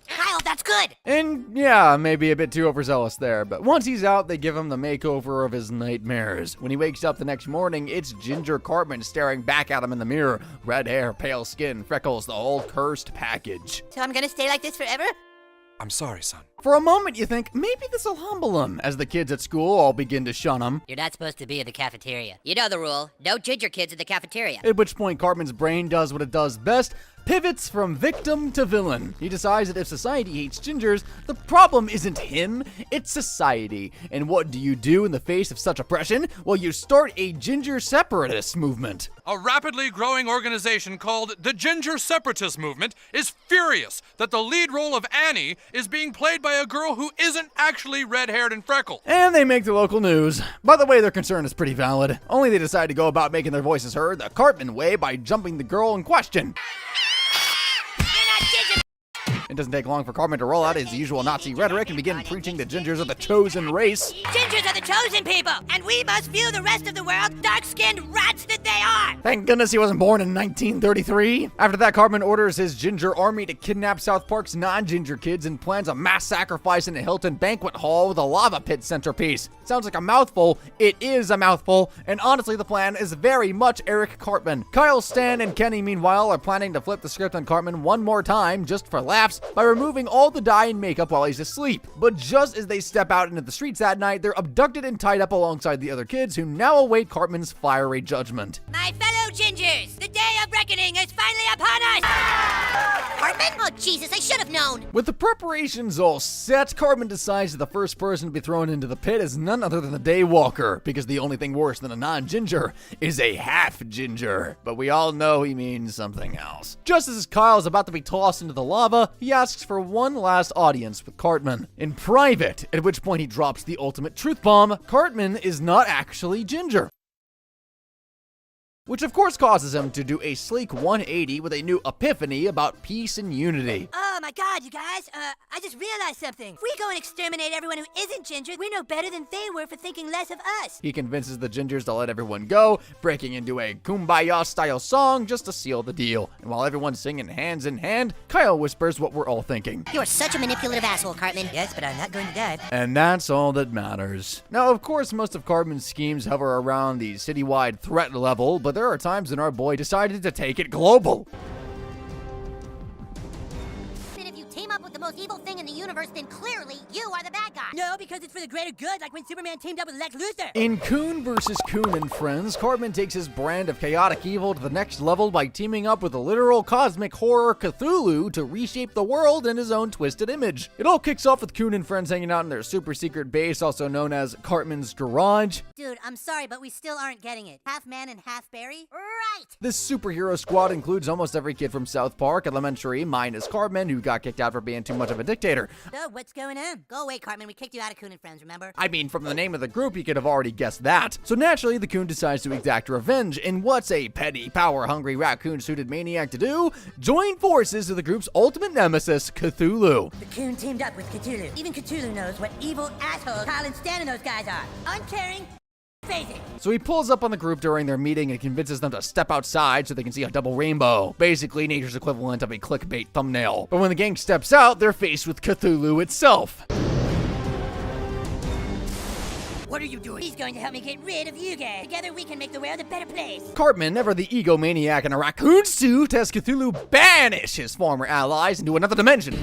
Kyle, that's good. And yeah, maybe a bit too overzealous there, but once he's out, they give him the makeover of his nightmares. When he wakes up the next morning, it's Ginger Cartman staring back at him in the mirror. Red hair, pale skin, freckles, the whole cursed package. So I'm gonna stay like this forever? I'm sorry, son. For a moment, you think, maybe this'll humble him, as the kids at school all begin to shun him. You're not supposed to be in the cafeteria. You know the rule. No ginger kids in the cafeteria. At which point, Cartman's brain does what it does best, pivots from victim to villain. He decides that if society hates gingers, the problem isn't him, it's society. And what do you do in the face of such oppression? Well, you start a ginger separatist movement. A rapidly growing organization called the Ginger Separatist Movement is furious that the lead role of Annie is being played by a girl who isn't actually red-haired and freckled. And they make the local news. By the way, their concern is pretty valid. Only they decide to go about making their voices heard the Cartman way by jumping the girl in question. It doesn't take long for Cartman to roll out his usual Nazi rhetoric and begin preaching the gingers are the chosen race. Gingers are the chosen people, and we must view the rest of the world dark-skinned rats that they are. Thank goodness he wasn't born in 1933. After that, Cartman orders his ginger army to kidnap South Park's non-ginger kids and plans a mass sacrifice in a Hilton banquet hall with a lava pit centerpiece. Sounds like a mouthful. It is a mouthful, and honestly, the plan is very much Eric Cartman. Kyle, Stan, and Kenny, meanwhile, are planning to flip the script on Cartman one more time, just for laughs, by removing all the dye and makeup while he's asleep. But just as they step out into the streets that night, they're abducted and tied up alongside the other kids who now await Cartman's fiery judgment. My fellow gingers, the day of reckoning is finally upon us! Cartman? Oh, Jesus, I should have known. With the preparations all set, Cartman decides that the first person to be thrown into the pit is none other than the Daywalker, because the only thing worse than a non-ginger is a half-ginger. But we all know he means something else. Just as Kyle is about to be tossed into the lava, he asks for one last audience with Cartman in private, at which point he drops the ultimate truth bomb. Cartman is not actually ginger. Which of course causes him to do a sleek 180 with a new epiphany about peace and unity. Oh my God, you guys, I just realized something. If we go and exterminate everyone who isn't ginger, we're no better than they were for thinking less of us. He convinces the gingers to let everyone go, breaking into a Kumbaya-style song just to seal the deal. And while everyone's singing hands in hand, Kyle whispers what we're all thinking. You're such a manipulative asshole, Cartman. Yes, but I'm not going to die. And that's all that matters. Now, of course, most of Cartman's schemes hover around the citywide threat level, but there are times when our boy decided to take it global. If you team up with the most evil thing in the universe, then clearly you are the bad guy. No, because it's for the greater good, like when Superman teamed up with Lex Luthor. In Coon vs. Coon and Friends, Cartman takes his brand of chaotic evil to the next level by teaming up with the literal cosmic horror Cthulhu to reshape the world in his own twisted image. It all kicks off with Coon and Friends hanging out in their super secret base, also known as Cartman's Garage. Dude, I'm sorry, but we still aren't getting it. Half man and half berry? Right! This superhero squad includes almost every kid from South Park Elementary, minus Cartman, who got kicked out for being too much of a dictator. So, what's going on? Go away, Cartman. We kicked you out of Coon and Friends, remember? I mean, from the name of the group, you could have already guessed that. So naturally, the Coon decides to exact revenge, and what's a petty, power-hungry, raccoon-suited maniac to do? Join forces with the group's ultimate nemesis, Cthulhu. The Coon teamed up with Cthulhu. Even Cthulhu knows what evil assholes Kyle and Stan and those guys are. Uncaring, phasing. So he pulls up on the group during their meeting and convinces them to step outside so they can see a double rainbow. Basically, nature's equivalent of a clickbait thumbnail. But when the gang steps out, they're faced with Cthulhu itself. What are you doing? He's going to help me get rid of you guys. Together we can make the world a better place. Cartman, never the egomaniac in a raccoon suit, has Cthulhu banish his former allies into another dimension.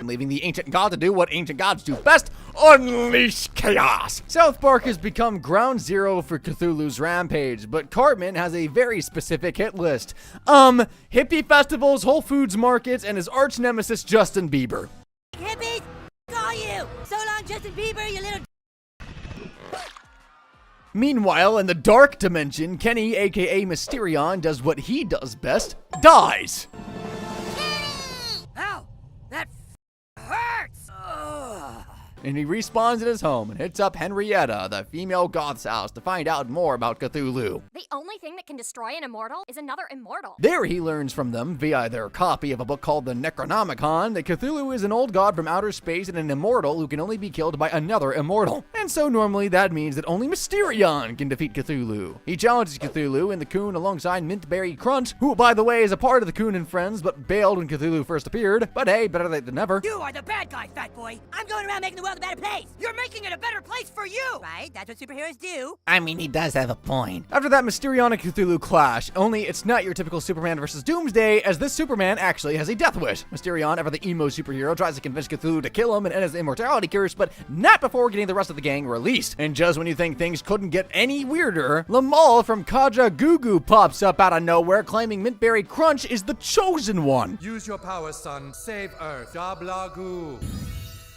Leaving the ancient god to do what ancient gods do best, unleash chaos. South Park has become ground zero for Cthulhu's rampage, but Cartman has a very specific hit list. Hippie festivals, Whole Foods markets, and his arch nemesis Justin Bieber. Hippies, call you. So long, Justin Bieber, you little. Meanwhile, in the dark dimension, Kenny, aka Mysterion, does what he does best, dies. Ow, that hurt. and he respawns at his home and hits up Henrietta, the female goth's house, to find out more about Cthulhu. The only thing that can destroy an immortal is another immortal. There he learns from them, via their copy of a book called the Necronomicon, that Cthulhu is an old god from outer space and an immortal who can only be killed by another immortal. And so normally that means that only Mysterion can defeat Cthulhu. He challenges Cthulhu and the Coon alongside Mintberry Crunch, who by the way is a part of the Coon and Friends but bailed when Cthulhu first appeared. But hey, better late than never. You are the bad guy, fat boy. I'm going around making the world a better place. You're making it a better place for you. Right? That's what superheroes do. I mean, he does have a point. After that, Mysterion and Cthulhu clash, only it's not your typical Superman versus Doomsday, as this Superman actually has a death wish. Mysterion, ever the emo superhero, tries to convince Cthulhu to kill him and end his immortality curse, but not before getting the rest of the gang released. And just when you think things couldn't get any weirder, Lamal from Kaja Gugu pops up out of nowhere, claiming Mintberry Crunch is the chosen one. Use your power, son. Save Earth. Dabla-goo.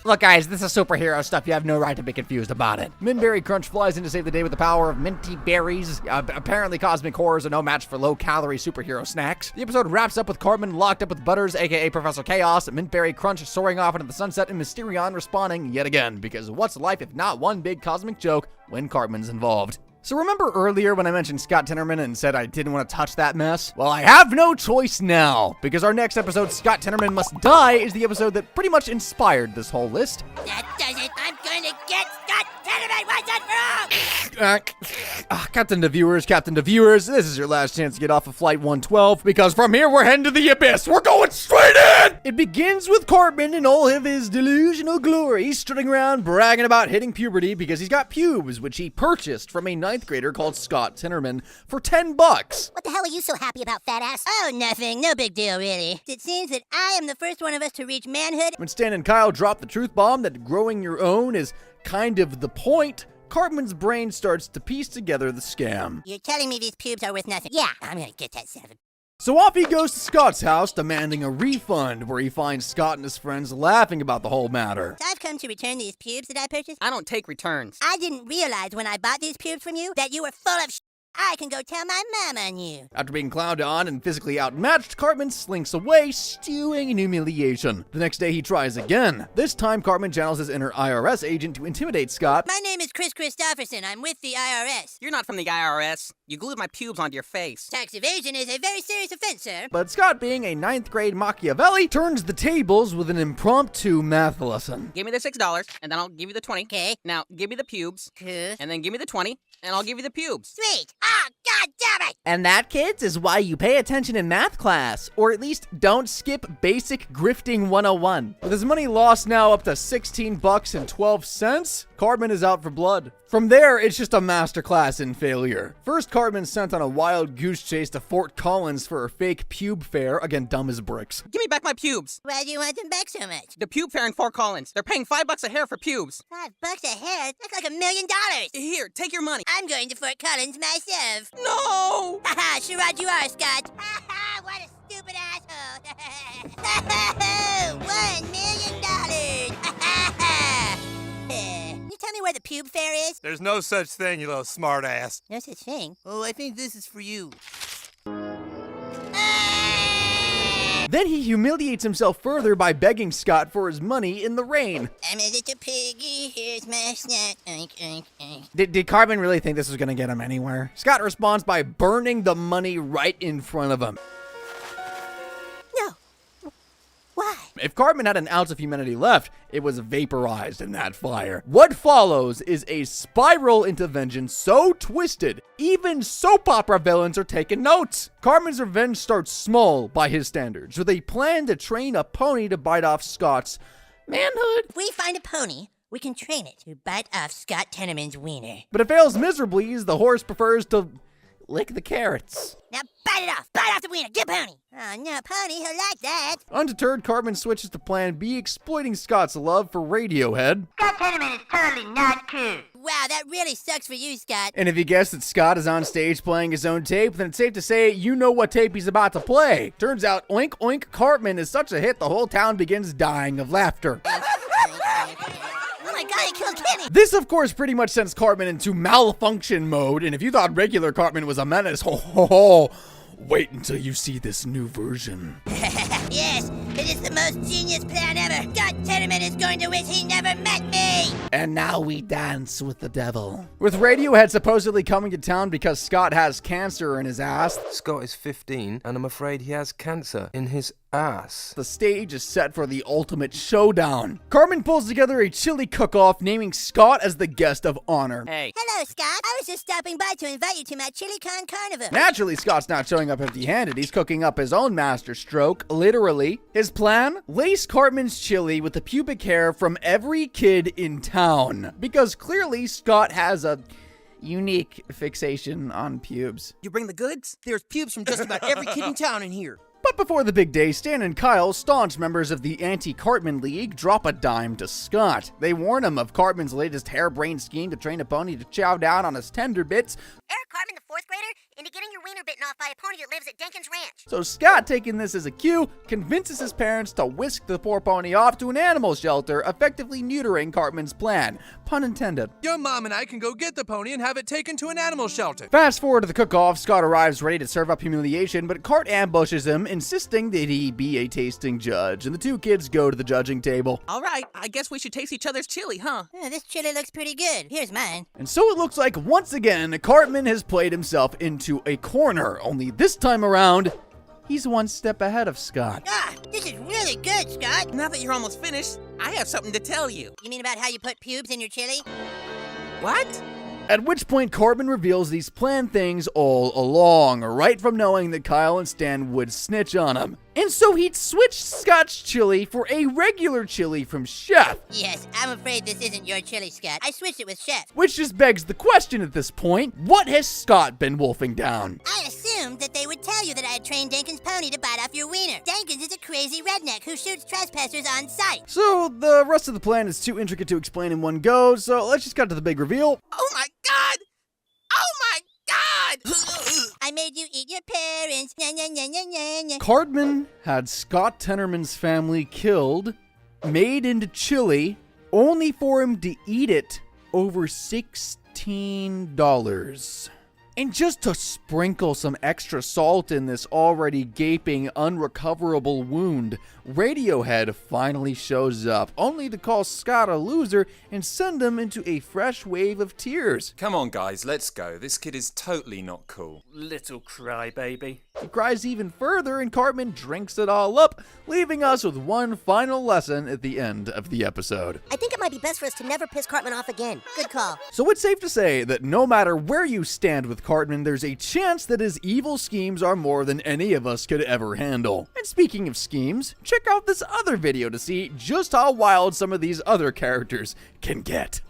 Look guys, this is superhero stuff. You have no right to be confused about it. Mintberry Crunch flies in to save the day with the power of minty berries. Apparently cosmic horrors are no match for low-calorie superhero snacks. The episode wraps up with Cartman locked up with Butters, aka Professor Chaos, Mintberry Crunch soaring off into the sunset, and Mysterion respawning yet again, because what's life if not one big cosmic joke when Cartman's involved? So remember earlier when I mentioned Scott Tenorman and said I didn't want to touch that mess? Well, I have no choice now, because our next episode, Scott Tenorman Must Die, is the episode that pretty much inspired this whole list. That does it. I'm going to get Scott Tenorman once and for all. Captain to viewers, this is your last chance to get off of Flight 112, because from here we're heading to the abyss. We're going straight in! It begins with Cartman in all of his delusional glory, strutting around bragging about hitting puberty because he's got pubes, which he purchased from a 9th grader called Scott Tenorman for $10. What the hell are you so happy about, fat ass? Oh, nothing. No big deal, really. It seems that I am the first one of us to reach manhood. When Stan and Kyle drop the truth bomb that growing your own is kind of the point, Cartman's brain starts to piece together the scam. You're telling me these pubes are worth nothing? Yeah, I'm gonna get that son of a... So off he goes to Scott's house, demanding a refund, where he finds Scott and his friends laughing about the whole matter. So I've come to return these pubes that I purchased. I don't take returns. I didn't realize when I bought these pubes from you that you were full of I can go tell my mom on you. After being clowned on and physically outmatched, Cartman slinks away, stewing in humiliation. The next day he tries again. This time Cartman channels his inner IRS agent to intimidate Scott. My name is Chris Christopherson. I'm with the IRS. You're not from the IRS. You glued my pubes onto your face. Tax evasion is a very serious offense, sir. But Scott, being a 9th grade Machiavelli, turns the tables with an impromptu math lesson. Give me the $6, and then I'll give you the 20. Okay. Now, give me the pubes. Good. And then give me the 20, and I'll give you the pubes. Sweet. Ah, God damn it! And that, kids, is why you pay attention in math class, or at least don't skip basic grifting 101. With his money lost now up to $16.12, Cartman is out for blood. From there, it's just a masterclass in failure. First, Cartman's sent on a wild goose chase to Fort Collins for a fake pube fair, again dumb as bricks. Give me back my pubes. Why do you want them back so much? The pube fair in Fort Collins. They're paying $5 a hair for pubes. $5 a hair? That's like $1 million. Here, take your money. I'm going to Fort Collins myself. No! Haha, Sherrod, you are, Scott. Haha, what a stupid asshole. $1 million. You tell me where the pube fair is? There's no such thing, you little smartass. No such thing? Oh, I think this is for you. Then he humiliates himself further by begging Scott for his money in the rain. I'm a little piggy, here's my snack. Oink, oink, oink. Did Cartman really think this was gonna get him anywhere? Scott responds by burning the money right in front of him. No. Why? If Cartman had an ounce of humanity left, it was vaporized in that fire. What follows is a spiral into vengeance so twisted, even soap opera villains are taking notes. Cartman's revenge starts small by his standards, with a plan to train a pony to bite off Scott's manhood. If we find a pony, we can train it to bite off Scott Tenorman's wiener. But it fails miserably as the horse prefers to lick the carrots. Now bite it off! Bite off the wiener! Get pony! Oh, no, pony, he'll like that. Undeterred, Cartman switches to plan B, exploiting Scott's love for Radiohead. Scott Tenorman is totally not cool. Wow, that really sucks for you, Scott. And if you guess that Scott is on stage playing his own tape, then it's safe to say you know what tape he's about to play. Turns out, Oink Oink Cartman is such a hit the whole town begins dying of laughter. Oh my God, he killed Kenny! This, of course, pretty much sends Cartman into malfunction mode, and if you thought regular Cartman was a menace, wait until you see this new version. Yes, it is the most genius plan ever. Scott Tenorman is going to wish he never met me! And now we dance with the devil. With Radiohead supposedly coming to town because Scott has cancer in his ass. Scott is 15, and I'm afraid he has cancer in his ass. The stage is set for the ultimate showdown. Cartman pulls together a chili cook-off, naming Scott as the guest of honor. Hey. Hello, Scott. I was just stopping by to invite you to my ChiliCon Carnival. Naturally, Scott's not showing up empty-handed. He's cooking up his own master stroke, literally. His plan? Lace Cartman's chili with the pubic hair from every kid in town. Because clearly, Scott has a unique fixation on pubes. You bring the goods? There's pubes from just about every kid in town in here. But before the big day, Stan and Kyle, staunch members of the Anti-Cartman League, drop a dime to Scott. They warn him of Cartman's latest harebrained scheme to train a pony to chow down on his tender bits. Eric Cartman, the 4th grader, into getting your wiener bitten off by a pony that lives at Denkin's Ranch. So Scott, taking this as a cue, convinces his parents to whisk the poor pony off to an animal shelter, effectively neutering Cartman's plan. Pun intended. Your mom and I can go get the pony and have it taken to an animal shelter. Fast forward to the cook-off, Scott arrives ready to serve up humiliation, but Cart ambushes him, insisting that he be a tasting judge, and the two kids go to the judging table. All right, I guess we should taste each other's chili, huh? This chili looks pretty good. Here's mine. And so it looks like once again, Cartman has played himself into a corner, only this time around, he's one step ahead of Scott. Ah, this is really good, Scott. Now that you're almost finished, I have something to tell you. You mean about how you put pubes in your chili? What? At which point, Cartman reveals these planned things all along, right from knowing that Kyle and Stan would snitch on him. And so he'd switched Scott's chili for a regular chili from Chef. Yes, I'm afraid this isn't your chili, Scott. I switched it with Chef. Which just begs the question at this point, what has Scott been wolfing down? I assumed that they would tell you that I had trained Denkin's pony to bite off your wiener. Denkins is a crazy redneck who shoots trespassers on sight. So the rest of the plan is too intricate to explain in one go, so let's just cut to the big reveal. Oh my god! Oh my god! I made you eat your parents. Nya, nya, nya, nya, nya, nya. Cartman had Scott Tenorman's family killed, made into chili, only for him to eat it over $16. And just to sprinkle some extra salt in this already gaping, unrecoverable wound, Radiohead finally shows up, only to call Scott a loser and send him into a fresh wave of tears. Come on, guys, let's go. This kid is totally not cool. Little crybaby. He cries even further and Cartman drinks it all up, leaving us with one final lesson at the end of the episode. I think it might be best for us to never piss Cartman off again. Good call. So it's safe to say that no matter where you stand with Cartman, there's a chance that his evil schemes are more than any of us could ever handle. And speaking of schemes, check out this other video to see just how wild some of these other characters can get.